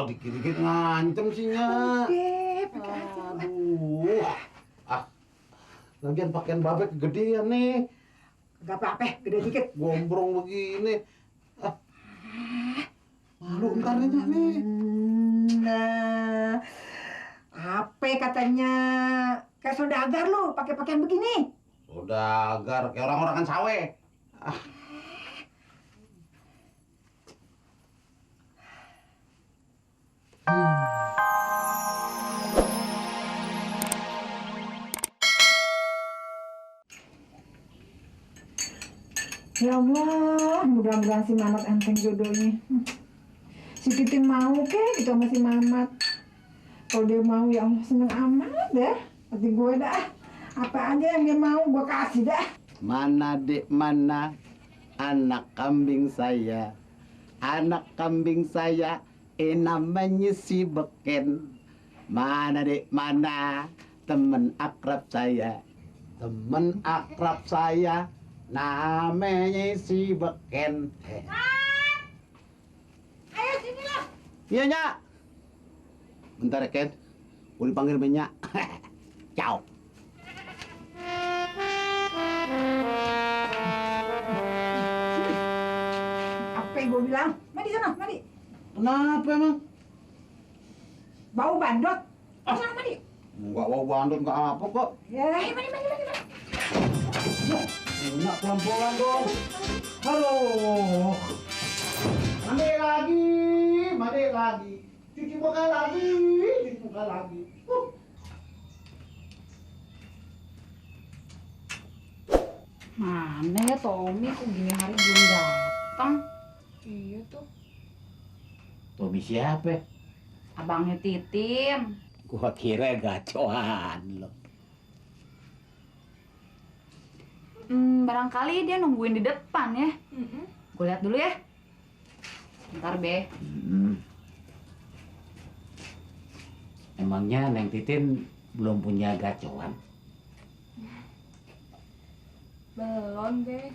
dikit-dikit ngancem sih, Nya. Oke, pakai aja. Aduh. Lagian pakaian babek kegedean nih. Gak apa-apa, gede dikit. Gombrong begini. Malu ntar nih, Nya, nih. Nah, apa katanya? Kayak saudagar lu, pakai pakaian begini. Saudagar, kayak orang-orang kan sawe. Ya Allah, mudah-mudahan si Mamat enteng jodohnya. Si Titin mau gitu sama si Mamat. Kalau dia mau ya Allah seneng amat dah. Hati gue dah. Apa aja yang dia mau gue kasih dah. Mana dek mana anak kambing saya. Anak kambing saya namanya si Beken. Mana dek mana temen akrab saya. Temen akrab saya namanya si Beken. Ayo sini lah. Iya, Nya. Bentar ya, Ken. Gue dipanggil Minyak. Ciao. Apa yang gue bilang? Mandi sana, mandi. Kenapa emang? Bau bandot. Sana mandi. Enggak mau bandut, enggak apa kok. Ya, mandi. Minyak pelan-pelan dong. Halo. Mandi lagi. Cuci muka lagi. Mana ya Tommy, kok gini hari belum datang? Iya tuh. Tommy siapa? Abangnya Titin. Gua kira gacoan lo. Barangkali dia nungguin di depan ya. Gue lihat dulu ya. Bentar, Be. Emangnya Neng Titin belum punya gacoan? Belum, Be.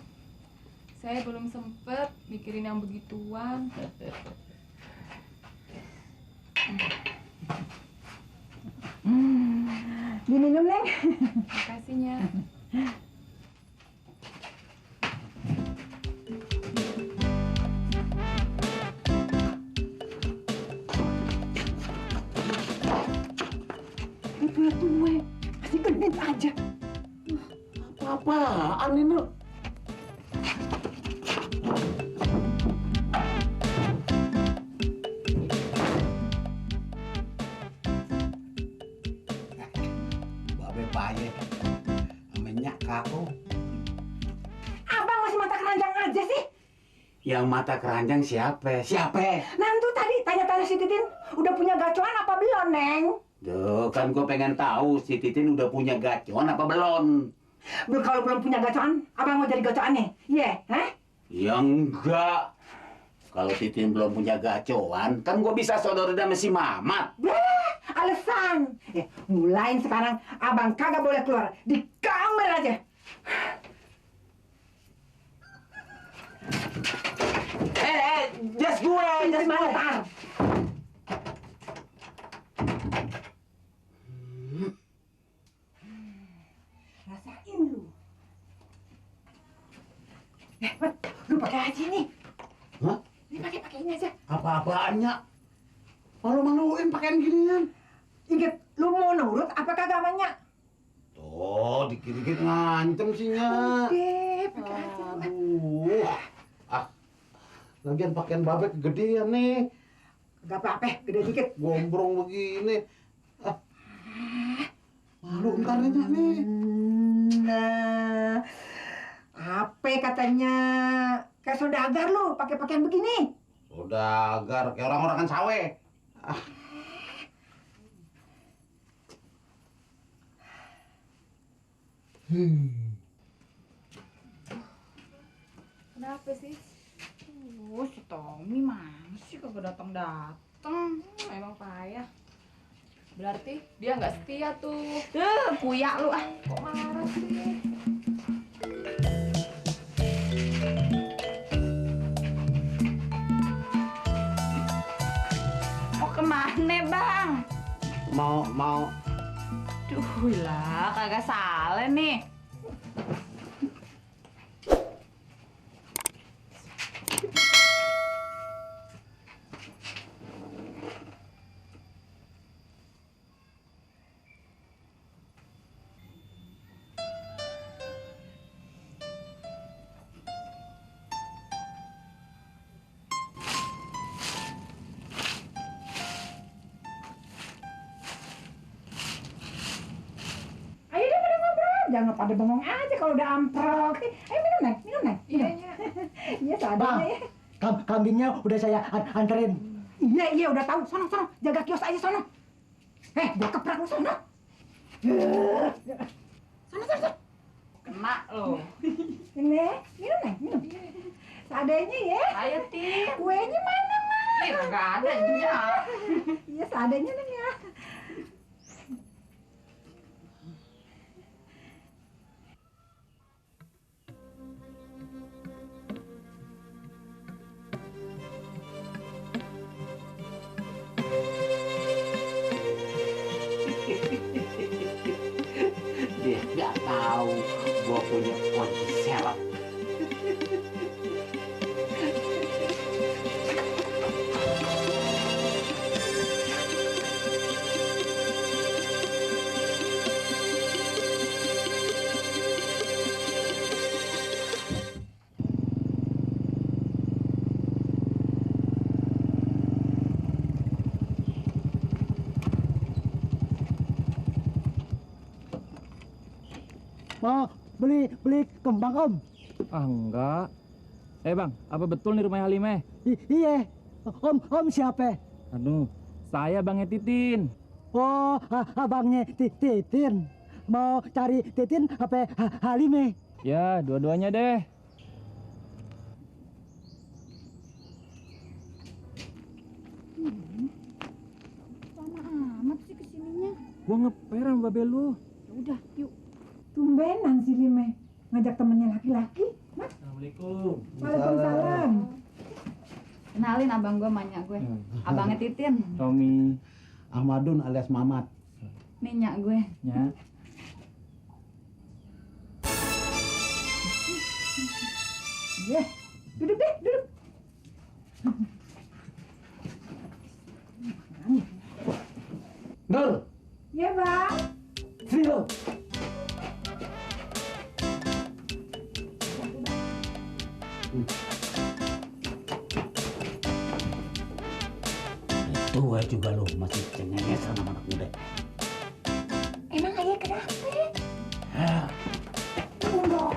Saya belum sempet mikirin yang begituan. Diminum, Neng. Makasihnya. Gue masih genit aja. Apaan ini? Babe paye. Minyak kau. Abang masih mata keranjang aja sih. Yang mata keranjang siapa? Nanti tadi tanya-tanya si Titin, udah punya gacoan apa belum, Neng? Duh, kan gue pengen tahu si Titin udah punya gacoan apa belum? Kalau belum punya gacoan, abang mau jadi gacoannya? Iya, hah? Ya enggak. Kalau Titin belum punya gacoan, kan gue bisa saudara sama si Mamat. Alasan. Mulai sekarang abang kagak boleh keluar, di kamar aja. Jas gue, Jas mana, Tar? Rasain lu. Lu pakai aja nih. Hah? Ini pakai ini aja. Apa-apaannya? Malu-maluin pakaian ginian. Ingat, lu mau nurut apa kagak banyak? Tuh, dikit-dikit ngancem sih, Nya. Oke, pakai aja. Aduh. Lagian pakaian babek kegedean nih. Gak apa-apa, gede dikit. Gombrong begini. Malu ntar nih, Nya, nih. Nah, apa katanya? Kayak saudagar lu, pakai pakaian begini. Saudagar, kayak orang-orang kan sawe. Kenapa sih? Si Tommy mana sih kagak datang-datang. Emang payah. Berarti dia nggak setia tuh. Kuyak lu ah. Kok marah sih? mau. Duh lah, kagak salah nih. Ayo deh pada ngobrol, jangan pada bengong aja kalau udah amprok. Ayo minum Neng. Iya. Iya seadanya ya. Kambingnya udah saya anterin. Iya udah tahu. Sono jaga kios aja sono. Gua keprak lu sono. Sono. Kena lo. Ini minum Neng. Seadanya ya. Ayo, Tin. Kuenya mana mah? Ih, kagak ada nya. Iya seadanya Neng ya. Dia nggak tahu gua punya kunci serep. Mau beli kembang Om? Ah enggak. Bang, apa betul nih rumah Halimeh? Iya. Om siapa? Anu, saya Bangnya Titin. Oh, abangnya Titin. Mau cari Titin apa Halime? Ya, dua-duanya deh. Lama amat sih kesininya. Gua ngeper sama babe lu. Udah, yuk. Tumbenan si Lime ngajak temennya laki-laki. Mas, Assalamualaikum. Waalaikumsalam. Kenalin abang gue, manyak gue. Abangnya Titin. Tommy. Ahmadun alias Mamat. Nih nyak gue. Ya. Iya, duduk deh, duduk. Nur, Iya bang. Sini lo. Tua juga lu masih cengengesan sama anak muda. Emang ayah kenapa? Tunggu.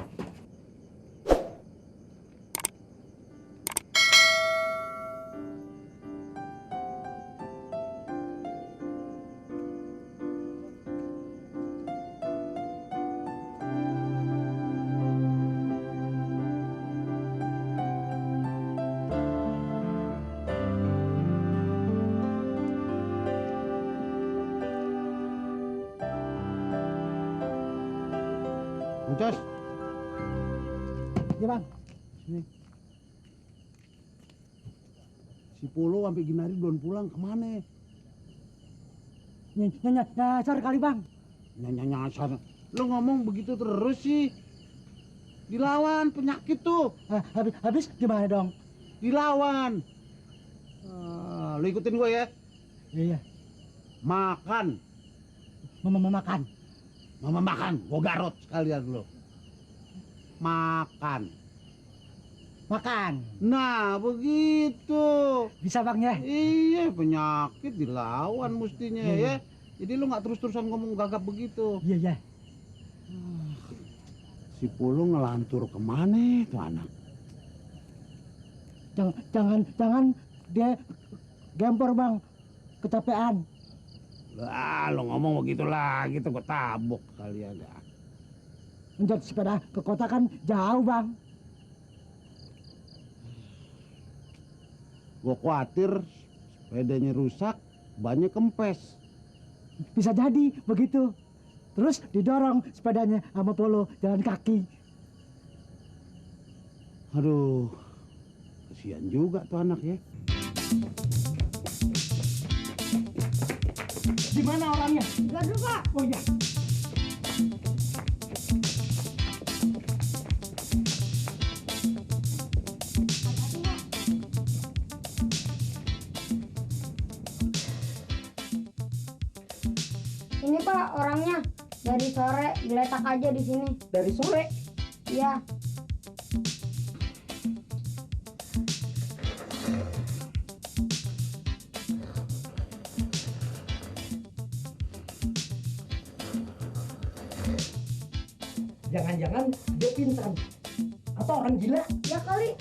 Ucos. Iya bang. Sini. Si Polo sampai Ginari belum pulang kemana? Nyasar kali bang. Nyasar. Lo ngomong begitu terus sih. Dilawan penyakit tuh. Habis gimana dong? Dilawan. Lo ikutin gue ya. Iya. Makan. Makan. Mama makan. Gue garot sekalian lo. Makan. Nah begitu. Bisa bang ya? Iya penyakit dilawan mestinya ya. Jadi lu nggak terus-terusan ngomong gagap begitu. Iya. Si Pulu ngelantur kemana tuh anak? Jangan dia gempor bang, kecapean. Lah, lo ngomong begitu lagi tuh gue tabok kali ada. Menjat sepeda ke kota kan jauh bang. Gue khawatir sepedanya rusak, bannya kempes. Bisa jadi begitu. Terus didorong sepedanya sama Polo jalan kaki. Aduh, kasihan juga tuh anak ya. Di mana orangnya? Aduh, Pak. Oh iya. Ini Pak orangnya. Dari sore geletak aja di sini. Dari sore. Iya. Jangan-jangan dia pingsan atau orang gila. Ya kali